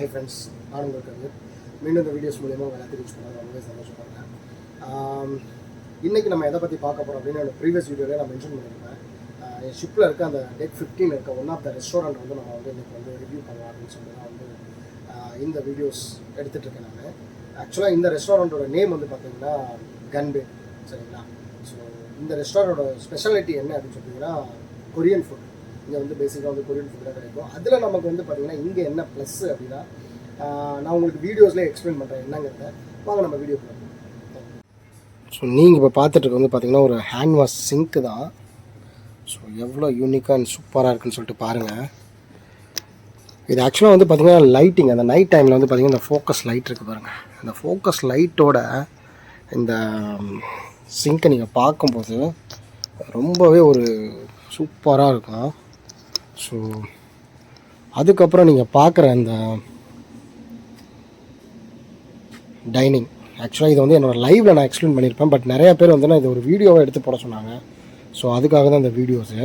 Hi friends, நான் உங்களுக்கு மீண்டும் இந்த வீடியோஸ் மூலியமாக உங்கள் எல்லாத்தையும் ரீச் பண்ண ரொம்பவே சந்தோஷப்படுறேன். இன்றைக்கி நம்ம எதை பற்றி பார்க்க போகிறோம் அப்படின்னு என்னோட ப்ரீவியஸ் வீடியோவில் நான் மென்ஷன் பண்ணியிருந்தேன். என் ஷிப்பில் இருக்க அந்த டெக் 15 இருக்க ஒன் ஆஃப் த ரெஸ்டாரண்ட் வந்து நம்ம வந்து இன்றைக்கி வந்து ரிவ்யூ பண்ணலாம் அப்படின்னு சொல்லி நான் வந்து இந்த வீடியோஸ் எடுத்துகிட்ருக்கேன். நான் ஆக்சுவலாக இந்த ரெஸ்டாரண்ட்டோட நேம் வந்து பார்த்தீங்கன்னா கன்பே, சரிங்களா? ஸோ இந்த ரெஸ்டாரண்ட்டோட ஸ்பெஷாலிட்டி என்ன அப்படின்னு சொல்லிட்டிங்கன்னா கொரியன் ஃபுட். இங்கே வந்து பேசிக்காக வந்து கொரியன் ஃபுட் தான் கிடைக்கும். அதில் நமக்கு வந்து பார்த்திங்கன்னா இங்கே என்ன ப்ளஸ் அப்படின்னா நான் உங்களுக்கு வீடியோஸ்லேயே எக்ஸ்பிளைன் பண்ணுறேன் என்னங்கிறத. வாங்க நம்ம வீடியோ பார்க்கலாம். ஸோ நீங்கள் இப்போ பார்த்துட்டு வந்து பார்த்திங்கன்னா ஒரு ஹேண்ட் வாஷ் சிங்க்கு தான். ஸோ எவ்வளோ யூனிக்காக அண்ட் சூப்பராக இருக்குன்னு சொல்லிட்டு பாருங்கள். இது ஆக்சுவலாக வந்து பார்த்திங்கன்னா லைட்டிங், அந்த நைட் டைமில் வந்து பார்த்திங்கன்னா இந்த ஃபோக்கஸ் லைட் இருக்குது பாருங்கள். இந்த ஃபோக்கஸ் லைட்டோட இந்த சிங்க்கை நீங்கள் பார்க்கும்போது ரொம்பவே ஒரு சூப்பராக இருக்கும். ஸோ அதுக்கப்புறம் நீங்கள் பார்க்குற இந்த டைனிங், ஆக்சுவலாக இது வந்து என்னோடய லைவில் நான் எக்ஸ்பிளைன் பண்ணியிருப்பேன். பட் நிறையா பேர் வந்து இது ஒரு வீடியோவை எடுத்து போட சொன்னாங்க. ஸோ அதுக்காக தான் இந்த வீடியோஸு.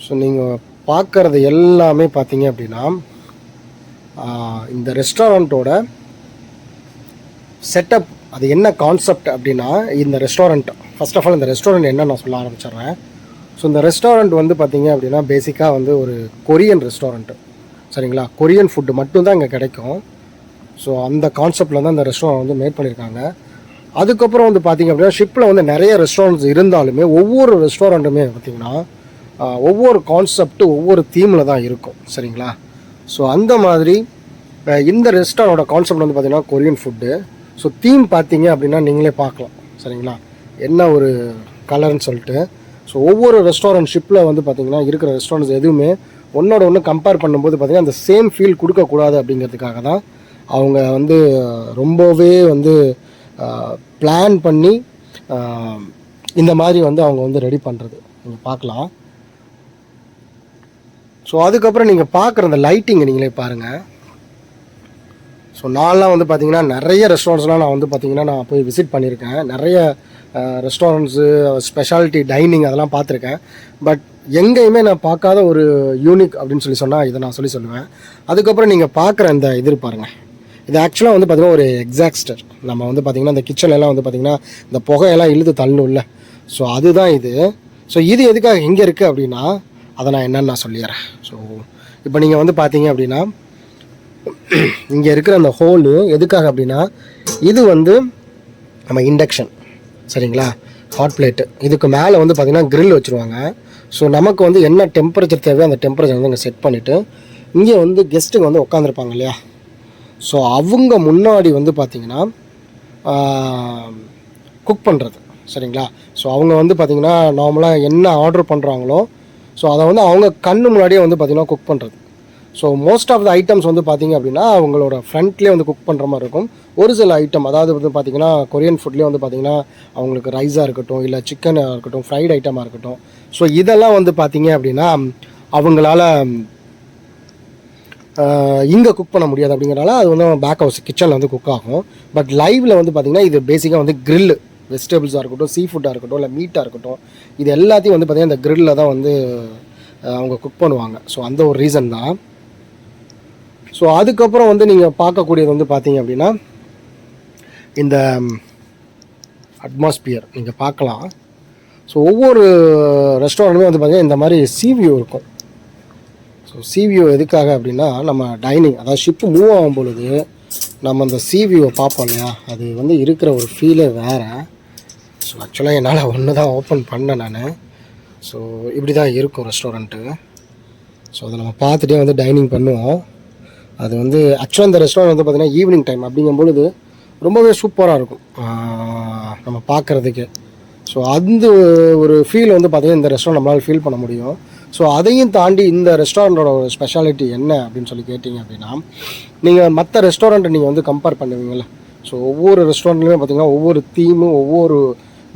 ஸோ நீங்கள் பார்க்குறது எல்லாமே பார்த்தீங்க அப்படின்னா இந்த ரெஸ்டாரண்ட்டோட செட்டப், அது என்ன கான்செப்ட் அப்படின்னா இந்த ரெஸ்டாரண்ட், ஃபர்ஸ்ட் ஆஃப் ஆல் இந்த ரெஸ்டாரண்ட் என்ன நான் சொல்ல ஆரம்பிச்சிடுறேன். ஸோ இந்த ரெஸ்டாரண்ட் வந்து பார்த்திங்க அப்படின்னா பேசிக்காக வந்து ஒரு கொரியன் ரெஸ்டாரண்ட்டு, சரிங்களா? கொரியன் ஃபுட்டு மட்டும்தான் இங்கே கிடைக்கும். ஸோ அந்த கான்செப்டில் தான் இந்த ரெஸ்டாரண்ட் வந்து மேட் பண்ணியிருக்காங்க. அதுக்கப்புறம் வந்து பார்த்திங்க அப்படின்னா ஷிப்பில் வந்து நிறைய ரெஸ்டாரண்ட்ஸ் இருந்தாலுமே ஒவ்வொரு ரெஸ்டாரண்ட்டுமே பார்த்திங்கன்னா ஒவ்வொரு கான்செப்ட்டு ஒவ்வொரு தீமில் தான் இருக்கும், சரிங்களா? ஸோ அந்த மாதிரி இந்த ரெஸ்டாரண்டோட கான்செப்ட் வந்து பார்த்திங்கன்னா கொரியன் ஃபுட்டு. ஸோ தீம் பார்த்திங்க அப்படின்னா நீங்களே பார்க்கலாம், சரிங்களா? என்ன ஒரு கலர்னு சொல்லிட்டு. ஸோ ஒவ்வொரு ரெஸ்டாரண்ட் ஷிப்பில் வந்து பார்த்திங்கன்னா இருக்கிற ரெஸ்டாரண்ட்ஸ் எதுவுமே ஒன்றோட ஒன்று கம்பேர் பண்ணும்போது பார்த்திங்கன்னா அந்த சேம் ஃபீல் கொடுக்கக்கூடாது அப்படிங்கிறதுக்காக தான் அவங்க வந்து ரொம்பவே வந்து பிளான் பண்ணி இந்த மாதிரி வந்து அவங்க வந்து ரெடி பண்ணுறது நீங்கள் பார்க்கலாம். ஸோ அதுக்கப்புறம் நீங்கள் பார்க்குற அந்த லைட்டிங்கை நீங்களே பாருங்கள். ஸோ நான்லாம் வந்து பார்த்திங்கன்னா நிறைய ரெஸ்டாரண்ட்ஸ்லாம் நான் வந்து பார்த்திங்கன்னா நான் போய் விசிட் பண்ணியிருக்கேன். நிறைய ரெஸ்டாரண்ட்ஸு, ஸ்பெஷாலிட்டி டைனிங் அதெல்லாம் பார்த்துருக்கேன். பட் எங்கேயுமே நான் பார்க்காத ஒரு யூனிக் அப்படின்னு சொன்னால் இதை நான் சொல்லுவேன். அதுக்கப்புறம் நீங்கள் பார்க்குற இந்த இது பாருங்கள். இது ஆக்சுவலாக வந்து பார்த்திங்கன்னா ஒரு எக்ஸாக்ஸ்டர். நம்ம வந்து பார்த்திங்கன்னா இந்த கிச்சன்லாம் வந்து பார்த்திங்கன்னா இந்த புகையெல்லாம் இழுத்து தள்ளணும்ல, ஸோ அதுதான் இது. ஸோ இது எதுக்காக எங்கே இருக்குது அப்படின்னா அதை நான் என்னென்னு நான் சொல்லிடுறேன். ஸோ இப்போ நீங்கள் வந்து பார்த்தீங்க அப்படின்னா இங்கே இருக்கிற அந்த ஹோலு எதுக்காக அப்படின்னா இது வந்து நம்ம இண்டக்ஷன், சரிங்களா? Hot plate. இதுக்கு மேலே வந்து பார்த்திங்கன்னா grill வச்சுருவாங்க. ஸோ நமக்கு வந்து என்ன டெம்பரேச்சர் தேவையோ அந்த டெம்பரேச்சர் வந்து இங்கே செட் பண்ணிவிட்டு இங்கே வந்து கெஸ்ட்டுங்க வந்து உட்காந்துருப்பாங்க இல்லையா? ஸோ அவங்க முன்னாடி வந்து பார்த்திங்கன்னா குக் பண்ணுறது, சரிங்களா? ஸோ அவங்க வந்து பார்த்திங்கன்னா நார்மலாக என்ன ஆர்டர் பண்ணுறாங்களோ ஸோ அதை வந்து அவங்க கண்ணு முன்னாடியே வந்து பார்த்திங்கன்னா குக் பண்ணுறது. So most of the items வந்து பார்த்திங்க அப்படின்னா அவங்களோட ஃப்ரண்ட்லேயே வந்து குக் பண்ணுற மாதிரி இருக்கும். ஒரு சில ஐட்டம், அதாவது வந்து பார்த்திங்கன்னா கொரியன் ஃபுட்லேயே வந்து பார்த்திங்கன்னா அவங்களுக்கு ரைஸாக இருக்கட்டும், இல்லை சிக்கனாக இருக்கட்டும், ஃப்ரைட் ஐட்டமாக இருக்கட்டும், ஸோ இதெல்லாம் வந்து பார்த்திங்க அப்படின்னா அவங்களால இங்கே குக் பண்ண முடியாது. அப்படிங்கிறனால அது வந்து பேக் ஹவுஸ் கிச்சனில் வந்து குக் ஆகும். பட் லைவில் வந்து பார்த்திங்கன்னா இது பேசிக்காக வந்து grill, வெஜிடபிள்ஸாக இருக்கட்டும், சீ ஃபுட்டாக இருக்கட்டும், இல்லை மீட்டாக இருக்கட்டும், இது எல்லாத்தையும் வந்து பார்த்திங்கன்னா இந்த grill தான் வந்து அவங்க குக் பண்ணுவாங்க. ஸோ அந்த ஒரு ரீசன் தான். ஸோ அதுக்கப்புறம் வந்து நீங்கள் பார்க்கக்கூடியது வந்து பார்த்திங்க அப்படின்னா இந்த அட்மாஸ்பியர் நீங்கள் பார்க்கலாம். ஸோ ஒவ்வொரு ரெஸ்டாரண்ட்டுமே வந்து பார்த்திங்கன்னா இந்த மாதிரி சீ வியூ இருக்கும். ஸோ சீ வியூ எதுக்காக அப்படின்னா நம்ம டைனிங், அதாவது ஷிப்பு மூவ் ஆகும் பொழுது நம்ம அந்த சீ வியூவை பார்ப்போம் இல்லையா, அது வந்து இருக்கிற ஒரு ஃபீலே வேறு. ஸோ ஆக்சுவலாக என்னால் ஒன்று தான் ஓப்பன் பண்ணேன் நான். ஸோ இப்படி தான் இருக்கும் ரெஸ்டாரண்ட்டு. ஸோ அதை நம்ம பார்த்துட்டே வந்து டைனிங் பண்ணுவோம். அது வந்து ஆக்சுவலாக இந்த ரெஸ்டாரண்ட் வந்து பார்த்திங்கன்னா ஈவினிங் டைம் அப்படிங்கும்பொழுது ரொம்பவே சூப்பராக இருக்கும் நம்ம பார்க்குறதுக்கு. ஸோ அந்த ஒரு ஃபீல் வந்து பார்த்திங்கன்னா இந்த ரெஸ்டாரண்ட் நம்மளால் ஃபீல் பண்ண முடியும். ஸோ அதையும் தாண்டி இந்த ரெஸ்டாரண்ட்டோட ஒரு ஸ்பெஷாலிட்டி என்ன அப்படின்னு சொல்லி கேட்டிங்க அப்படின்னா நீங்கள் மற்ற ரெஸ்டாரண்ட்டை நீங்கள் வந்து கம்பேர் பண்ணுவீங்கள. ஸோ ஒவ்வொரு ரெஸ்டாரண்ட்லேயுமே பார்த்திங்கன்னா ஒவ்வொரு தீமும் ஒவ்வொரு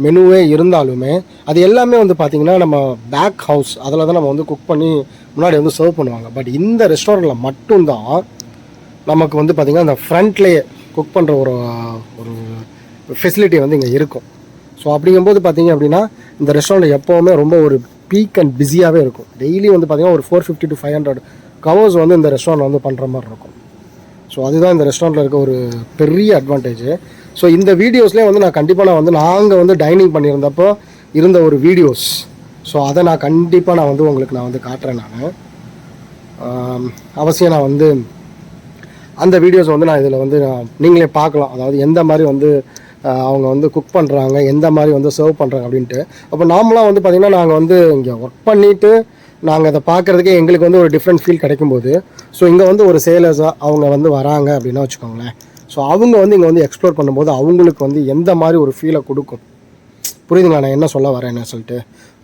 மெனுவே இருந்தாலுமே அது எல்லாமே வந்து பார்த்திங்கன்னா நம்ம பேக் ஹவுஸ் அதில் தான் நம்ம வந்து குக் பண்ணி முன்னாடி வந்து சர்வ் பண்ணுவாங்க. பட் இந்த ரெஸ்டாரண்ட்டில் மட்டும்தான் நமக்கு வந்து பார்த்திங்கன்னா அந்த ஃப்ரண்ட்லேயே குக் பண்ணுற ஒரு ஒரு ஃபெசிலிட்டி வந்து இங்கே இருக்கும். ஸோ அப்படிங்கும்போது பார்த்திங்க அப்படின்னா இந்த ரெஸ்டாரண்ட் எப்போவுமே ரொம்ப ஒரு பீக் அண்ட் பிஸியாகவே இருக்கும். டெய்லி வந்து பார்த்திங்கன்னா ஒரு 450 to 500 கவர்ஸ் வந்து இந்த ரெஸ்டாரண்ட் வந்து பண்ணுற மாதிரி இருக்கும். ஸோ அதுதான் இந்த ரெஸ்டாரண்ட்டில் இருக்க ஒரு பெரிய அட்வான்டேஜ். ஸோ இந்த வீடியோஸ்லேயே வந்து நான் கண்டிப்பாக வந்து நாங்கள் வந்து டைனிங் பண்ணியிருந்தப்போ இருந்த ஒரு வீடியோஸ், ஸோ அதை நான் கண்டிப்பாக வந்து உங்களுக்கு வந்து காட்டுறேன். அவசியம் நான் வந்து அந்த வீடியோஸ் வந்து நான் இதில் வந்து நீங்களே பார்க்கலாம். அதாவது எந்த மாதிரி வந்து அவங்க வந்து குக் பண்ணுறாங்க, எந்த மாதிரி வந்து சர்வ் பண்ணுறாங்க அப்படின்ட்டு. அப்போ நார்மலாக வந்து பார்த்திங்கன்னா நாங்கள் வந்து இங்கே ஒர்க் பண்ணிவிட்டு நாங்கள் அதை பார்க்குறதுக்கே எங்களுக்கு வந்து ஒரு டிஃப்ரெண்ட் ஃபீல் கிடைக்கும்போது, ஸோ இங்கே வந்து ஒரு சேலர்ஸாக அவங்க வந்து வராங்க அப்படின்னா வச்சுக்கோங்களேன். ஸோ அவங்க வந்து இங்கே வந்து எக்ஸ்ப்ளோர் பண்ணும்போது அவங்களுக்கு வந்து எந்த மாதிரி ஒரு ஃபீலை கொடுக்கும், புரியுதுங்களா நான் என்ன சொல்ல வரேன்னு சொல்லிட்டு.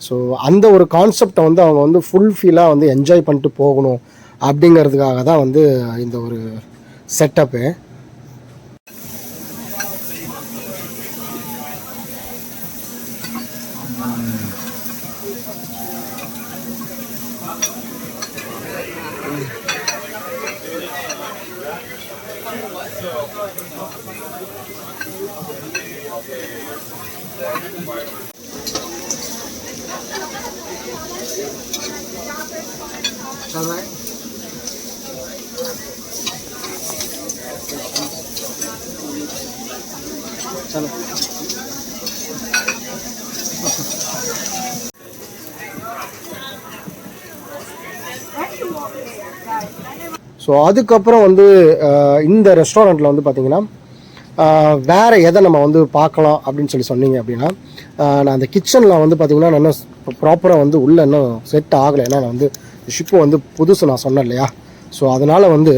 ஸோ அந்த ஒரு கான்செப்டை வந்து அவங்க வந்து ஃபுல் ஃபீலாக வந்து என்ஜாய் பண்ணிட்டு போகணும் அப்படிங்கிறதுக்காக தான் வந்து இந்த ஒரு செட்டப்பு. ஸோ அதுக்கப்புறம் வந்து இந்த ரெஸ்டாரண்ட்டில் வந்து பார்த்திங்கன்னா வேறு எதை நம்ம வந்து பார்க்கலாம் அப்படின்னு சொன்னீங்க அப்படின்னா, நான் அந்த கிச்சனில் வந்து பார்த்திங்கன்னா நான் இன்னும் ப்ராப்பராக வந்து உள்ளே இன்னும் செட் ஆகலை. ஏன்னா நான் வந்து ஷிப்பு வந்து புதுசு நான் சொன்னேன் இல்லையா. ஸோ அதனால் வந்து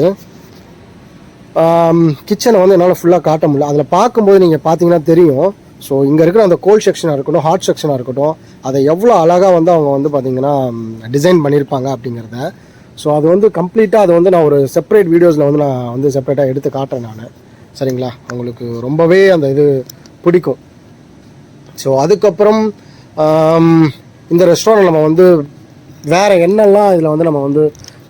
கிச்சனை வந்து என்னால் ஃபுல்லாக காட்ட முடியல. அதில் பார்க்கும்போது நீங்கள் பார்த்தீங்கன்னா தெரியும். ஸோ இங்கே இருக்கிற அந்த கோல்ட் செக்ஷனாக இருக்கட்டும், ஹாட் செக்ஷனாக இருக்கட்டும், அதை எவ்வளோ அழகாக வந்து அவங்க வந்து பார்த்திங்கன்னா டிசைன் பண்ணியிருப்பாங்க அப்படிங்கிறத. ஸோ அது வந்து கம்ப்ளீட்டாக அது வந்து நான் ஒரு செப்பரேட் வீடியோஸில் வந்து நான் வந்து செப்பரேட்டாக எடுத்து காட்டுறேன் நான். சரிங்களா, உங்களுக்கு ரொம்பவே அந்த இது பிடிக்கும். ஸோ அதுக்கப்புறம் இந்த ரெஸ்டாரண்ட் நம்ம வந்து வேறு என்னெல்லாம் இதில் வந்து நம்ம வந்து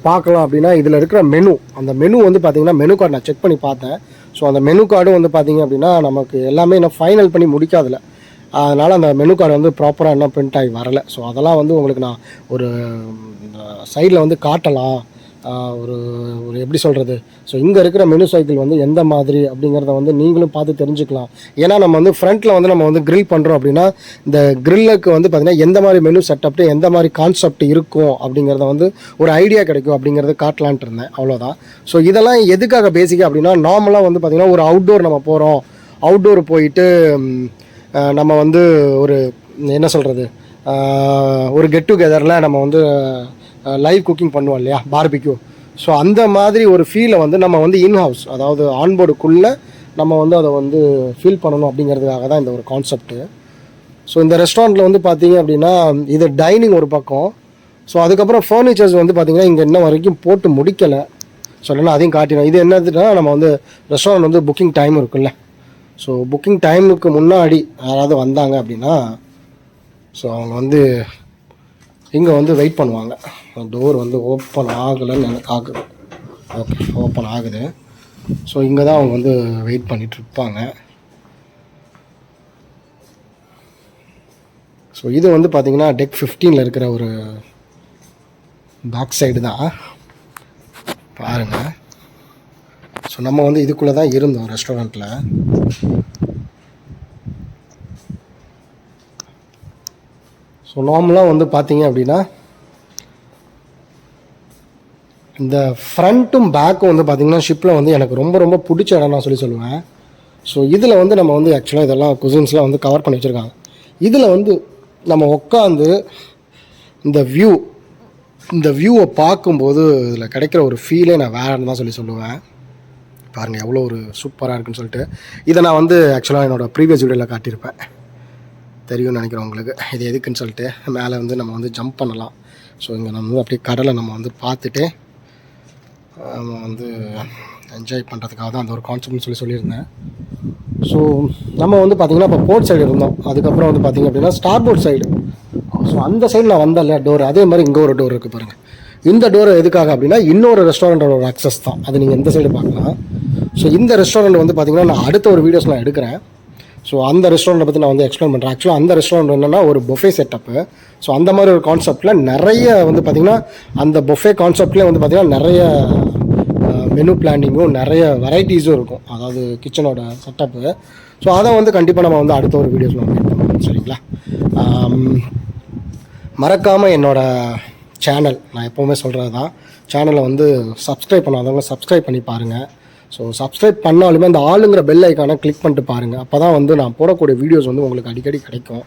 பார்க்கலாம் அப்படின்னா, இதில் இருக்கிற மெனு, அந்த மெனு வந்து பார்த்திங்கன்னா மெனு கார்டு நான் செக் பண்ணி பார்த்தேன். ஸோ அந்த மெனு கார்டும் வந்து பார்த்திங்க அப்படின்னா நமக்கு எல்லாமே இன்னும் ஃபைனல் பண்ணி முடிக்காதில்ல. அதனால் அந்த மெனு கார்டு வந்து ப்ராப்பராக இன்னும் பிரிண்ட் ஆகி வரலை. ஸோ அதெல்லாம் வந்து உங்களுக்கு நான் ஒரு சைடில் வந்து காட்டலாம். ஒரு ஒரு எப்படி சொல்கிறது, ஸோ இங்கே இருக்கிற மெனு சைக்கிள் வந்து எந்த மாதிரி அப்படிங்கிறத வந்து நீங்களும் பார்த்து தெரிஞ்சுக்கலாம். ஏன்னா நம்ம வந்து ஃப்ரண்ட்டில் வந்து நம்ம வந்து க்ரில் பண்ணுறோம் அப்படின்னா, இந்த க்ரில்லுக்கு வந்து பார்த்திங்கன்னா எந்த மாதிரி மெனு செட்டப்ட்டு எந்த மாதிரி கான்செப்ட் இருக்கும் அப்படிங்கிறத வந்து ஒரு ஐடியா கிடைக்கும் அப்படிங்கிறத காட்டலான்ட்டு இருந்தேன், அவ்வளோதான். ஸோ இதெல்லாம் எதுக்காக பேசிக்காக அப்படின்னா, நார்மலாக வந்து பார்த்திங்கன்னா ஒரு அவுட்டோர் நம்ம போகிறோம், அவுட்டோர் போயிட்டு நம்ம வந்து ஒரு என்ன சொல்கிறது, ஒரு கெட் டுகெதரில் நம்ம வந்து லைவ் குக்கிங் பண்ணுவோம் இல்லையா, பார்பிக்யூ. ஸோ அந்த மாதிரி ஒரு ஃபீலை வந்து நம்ம வந்து இன்ஹவுஸ், அதாவது ஆன்போர்டுக்குள்ளே நம்ம வந்து அதை வந்து ஃபீல் பண்ணணும் அப்படிங்கிறதுக்காக தான் இந்த ஒரு கான்செப்ட்டு. ஸோ இந்த ரெஸ்டாரண்ட்டில் வந்து பார்த்திங்க அப்படின்னா இது டைனிங் ஒரு பக்கம். ஸோ அதுக்கப்புறம் ஃபர்னிச்சர்ஸ் வந்து பார்த்திங்கன்னா இங்கே இன்ன வரைக்கும் போட்டு முடிக்கலை. ஸோ இல்லைன்னா அதையும் காட்டினோம். இது என்னதுன்னா, நம்ம வந்து ரெஸ்டாரண்ட் வந்து புக்கிங் டைம் இருக்குல்ல, ஸோ புக்கிங் டைமுக்கு முன்னாடி யாராவது வந்தாங்க அப்படின்னா, ஸோ அவங்க வந்து இங்கே வந்து வெயிட் பண்ணுவாங்க. டோர் வந்து ஓப்பன் ஆகலைன்னு எனக்கு ஆகுது. ஓகே, ஓப்பன் ஆகுது. ஸோ இங்கே தான் அவங்க வந்து வெயிட் பண்ணிகிட்ருப்பாங்க. ஸோ இது வந்து பார்த்திங்கன்னா டெக் 15 இருக்கிற ஒரு பேக் சைடு தான் பாருங்கள். ஸோ நம்ம வந்து இதுக்குள்ளே தான் இருந்தோம் ரெஸ்டாரண்ட்டில். ஸோ நார்மலாக வந்து பார்த்தீங்க அப்படின்னா இந்த ஃப்ரண்ட்டும் பேக்கும் வந்து பார்த்திங்கன்னா ஷிப்பில் வந்து எனக்கு ரொம்ப ரொம்ப பிடிச்ச இடம் நான் சொல்லுவேன். ஸோ இதில் வந்து நம்ம வந்து ஆக்சுவலாக இதெல்லாம் குசின்ஸ்லாம் வந்து கவர் பண்ணி வச்சுருக்காங்க. இதில் வந்து நம்ம உட்காந்து இந்த வியூவை பார்க்கும்போது இதில் கிடைக்கிற ஒரு ஃபீலே நான் வேறுன்னு தான் சொல்லுவேன். பாருங்கள் எவ்வளோ ஒரு சூப்பராக இருக்குன்னு சொல்லிட்டு. இதை நான் வந்து ஆக்சுவலாக என்னோடய ப்ரீவியஸ் வீடியோவில் காட்டியிருப்பேன், தெரியும்னு நினைக்கிறேன் உங்களுக்கு. இது எதுக்குன்னு சொல்லிட்டு மேலே வந்து நம்ம வந்து ஜம்ப் பண்ணலாம். ஸோ இங்கே நம்ம வந்து அப்படியே கடலை நம்ம வந்து பார்த்துட்டு நம்ம வந்து என்ஜாய் பண்ணுறதுக்காக தான் அந்த ஒரு கான்செப்ட்னு சொல்லியிருந்தேன். ஸோ நம்ம வந்து பார்த்திங்கன்னா இப்போ போர்ட் சைடு இருந்தோம். அதுக்கப்புறம் வந்து பார்த்திங்க அப்படின்னா ஸ்டார் போர்ட் சைடு. ஸோ அந்த சைடு நான் வந்தேன் இல்லையா டோர், அதே மாதிரி இங்கே ஒரு டோர் இருக்குது பாருங்கள். இந்த டோர் எதுக்காக அப்படின்னா இன்னொரு ரெஸ்டாரண்ட்டோட ஒரு அக்சஸ் தான். அது நீங்கள் எந்த சைடு பார்க்கலாம். ஸோ இந்த ரெஸ்டாரண்ட் வந்து பார்த்திங்கன்னா நான் அடுத்த ஒரு வீடியோஸ் நான் எடுக்கிறேன். ஸோ அந்த ரெஸ்டாரண்ட்டை பற்றி நான் வந்து எக்ஸ்பிளைன் பண்ணுறேன். ஆக்சுவலாக அந்த ரெஸ்டாரண்ட் என்னென்னா ஒரு பொஃபே செட்டப்பு. ஸோ அந்த மாதிரி ஒரு கான்செப்டில் நிறைய வந்து பார்த்திங்கன்னா அந்த பொஃபே கான்செப்ட்லேயே வந்து பார்த்திங்கன்னா நிறைய மெனு பிளானிங்கும் நிறைய வெரைட்டிஸும் இருக்கும், அதாவது கிச்சனோட செட்டப்பு. ஸோ அதை வந்து கண்டிப்பாக நம்ம வந்து அடுத்த ஒரு வீடியோஸில் வந்து மீட் பண்ணுவோம். சரிங்களா? மறக்காமல் என்னோடய சேனல், நான் எப்போவுமே சொல்கிறது தான், சேனலை வந்து சப்ஸ்கிரைப் பண்ணாதவங்க சப்ஸ்கிரைப் பண்ணி பாருங்கள். ஸோ சப்ஸ்கிரைப் பண்ணாலுமே அந்த ஆளுங்கிற பெல் ஐக்கானை கிளிக் பண்ணிட்டு பாருங்கள். அப்போ தான் வந்து நான் போடக்கூடிய வீடியோஸ் வந்து உங்களுக்கு அடிக்கடி கிடைக்கும்.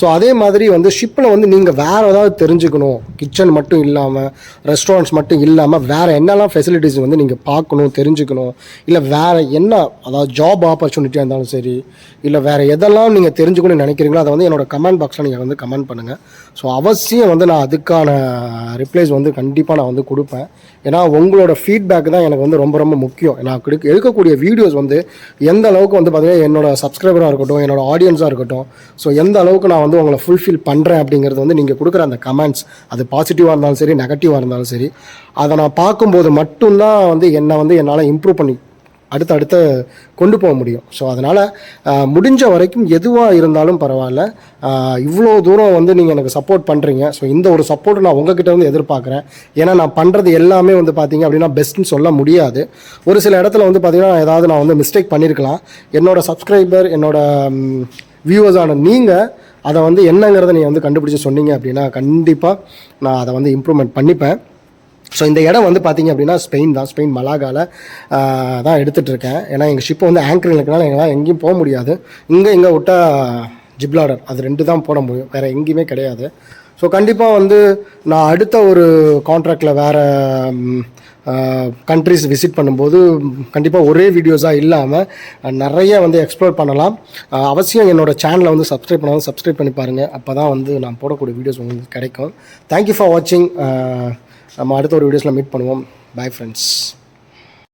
ஸோ அதே மாதிரி வந்து ஷிப்பில் வந்து நீங்கள் வேறு ஏதாவது தெரிஞ்சுக்கணும், கிச்சன் மட்டும் இல்லாமல் ரெஸ்டாரண்ட்ஸ் மட்டும் இல்லாமல் வேறு என்னெல்லாம் ஃபெசிலிட்டிஸ் வந்து நீங்கள் பார்க்கணும், தெரிஞ்சுக்கணும், இல்லை வேறு என்ன, அதாவது ஜாப் ஆப்பர்ச்சுனிட்டியாக இருந்தாலும் சரி, இல்லை வேறு எதெல்லாம் நீங்கள் தெரிஞ்சுக்கணும்னு நினைக்கிறீங்களோ அதை வந்து என்னோடய கமெண்ட் பாக்ஸில் நீங்கள் வந்து கமெண்ட் பண்ணுங்கள். ஸோ அவசியம் வந்து நான் அதுக்கான ரிப்ளைஸ் வந்து கண்டிப்பாக நான் வந்து கொடுப்பேன். ஏன்னா உங்களோட ஃபீட்பேக் தான் எனக்கு வந்து ரொம்ப ரொம்ப முக்கியம். நான் எடுக்கக்கூடிய வீடியோஸ் வந்து எந்த அளவுக்கு வந்து பார்த்திங்கன்னா என்னோடய சப்ஸ்கிரைபராக இருக்கட்டும், என்னோடய ஆடியன்ஸாக இருக்கட்டும், ஸோ எந்த அளவுக்கு நான் வந்து உங்களை ஃபுல்ஃபில் பண்ணுறேன் அப்படிங்கிறது வந்து நீங்கள் கொடுக்குற அந்த கமெண்ட்ஸ், அது பாசிட்டிவாக இருந்தாலும் சரி நெகட்டிவாக இருந்தாலும் சரி, அதை நான் பார்க்கும்போது மட்டும்தான் வந்து என்னை வந்து என்னால் இம்ப்ரூவ் பண்ணி அடுத்தடுத்து கொண்டு போக முடியும். ஸோ அதனால் முடிஞ்ச வரைக்கும் எதுவாக இருந்தாலும் பரவாயில்ல, இவ்வளோ தூரம் வந்து நீங்கள் எனக்கு சப்போர்ட் பண்ணுறீங்க. ஸோ இந்த ஒரு சப்போர்ட்டை நான் உங்ககிட்ட வந்து எதிர்பார்க்குறேன். ஏன்னா நான் பண்ணுறது எல்லாமே வந்து பார்த்திங்க அப்படின்னா பெஸ்ட்டுன்னு சொல்ல முடியாது. ஒரு சில இடத்துல வந்து பார்த்திங்கன்னா ஏதாவது நான் வந்து மிஸ்டேக் பண்ணியிருக்கலாம். என்னோடய சப்ஸ்கிரைபர், என்னோடய வியூவர்ஸான நீங்கள் அதை வந்து என்னங்கிறத நீங்கள் வந்து கண்டுபிடிச்சி சொன்னீங்க அப்படின்னா கண்டிப்பாக நான் அதை வந்து இம்ப்ரூவ்மெண்ட் பண்ணிப்பேன். ஸோ இந்த இடம் வந்து பார்த்திங்க அப்படின்னா ஸ்பெயின் மலாகாவில் தான் எடுத்துகிட்ருக்கேன். ஏன்னா எங்கள் ஷிப்பை வந்து ஆங்கரிங் இருக்கனால எங்களால் எங்கேயும் போக முடியாது. இங்கே விட்டால் ஜிப்லாடர், அது 2 தான் போட முடியும், வேறு எங்கேயுமே கிடையாது. ஸோ கண்டிப்பாக வந்து நான் அடுத்த ஒரு கான்ட்ராக்டில் வேறு கண்ட்ரிஸ் விசிட் பண்ணும்போது கண்டிப்பாக ஒரே வீடியோஸாக இல்லாமல் நிறைய வந்து எக்ஸ்ப்ளோர் பண்ணலாம். அவசியம் என்னோடய சேனலை வந்து சப்ஸ்கிரைப் பண்ணாலும் சப்ஸ்கிரைப் பண்ணி பாருங்கள். அப்போ தான் வந்து நான் போடக்கூடிய வீடியோஸ் உங்களுக்கு கிடைக்கும். தேங்க்யூ ஃபார் வாட்சிங். நம்ம அடுத்த ஒரு வீடியோஸில் மீட் பண்ணுவோம். Bye friends.